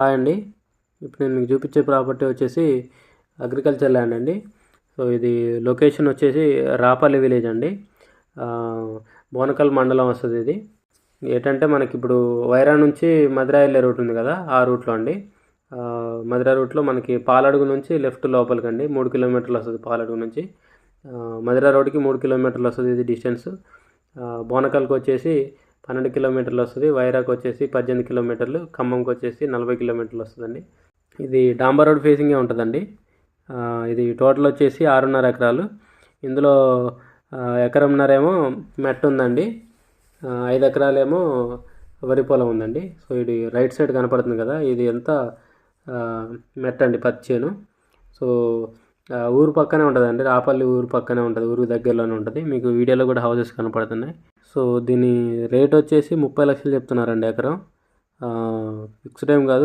Hi అండి. ఇప్పుడు నేను మీకు చూపించే ప్రాపర్టీ వచ్చేసి అగ్రికల్చర్ ల్యాండ్ అండి. సో ఇది లొకేషన్ వచ్చేసి రాపల్లి విలేజ్ అండి. బోనకల్ మండలం వస్తుంది ఇది. ఏంటంటే మనకి ఇప్పుడు వైరా నుంచి మధుర వెళ్ళే రూట్ ఉంది కదా, ఆ రూట్లో అండి. మధుర రూట్లో మనకి పాలడుగు నుంచి లెఫ్ట్ లోపలికండి 3 కిలోమీటర్లు వస్తుంది. పాలడుగు నుంచి మధుర రోడ్కి 3 కిలోమీటర్లు వస్తుంది ఇది డిస్టెన్స్. బోనకల్కి వచ్చేసి 12 కిలోమీటర్లు వస్తుంది. వైరాకి వచ్చేసి 18 కిలోమీటర్లు, ఖమ్మంకి వచ్చేసి 40 కిలోమీటర్లు వస్తుందండి. ఇది డాంబర్ రోడ్ ఫేసింగే ఉంటుందండి. ఇది టోటల్ వచ్చేసి 6.5 ఎకరాలు. ఇందులో ఎకరంన్నరేమో మెట్ట ఉందండి, 5 ఎకరాలేమో వరి పొలం ఉందండి. సో ఇది రైట్ సైడ్ కనపడుతుంది కదా, ఇది ఎంత మెట్ట అండి, పచ్చేను. సో ఊరు పక్కనే ఉంటుందండి, రాపల్లి ఊరు పక్కనే ఉంటుంది, ఊరు దగ్గరలోనే ఉంటుంది. మీకు వీడియోలో కూడా హౌసెస్ కనపడుతున్నాయి. సో దీని రేట్ వచ్చేసి 30 లక్షలు చెప్తున్నారండి ఎకరం. ఫిక్స్డ్ ఏం కాదు,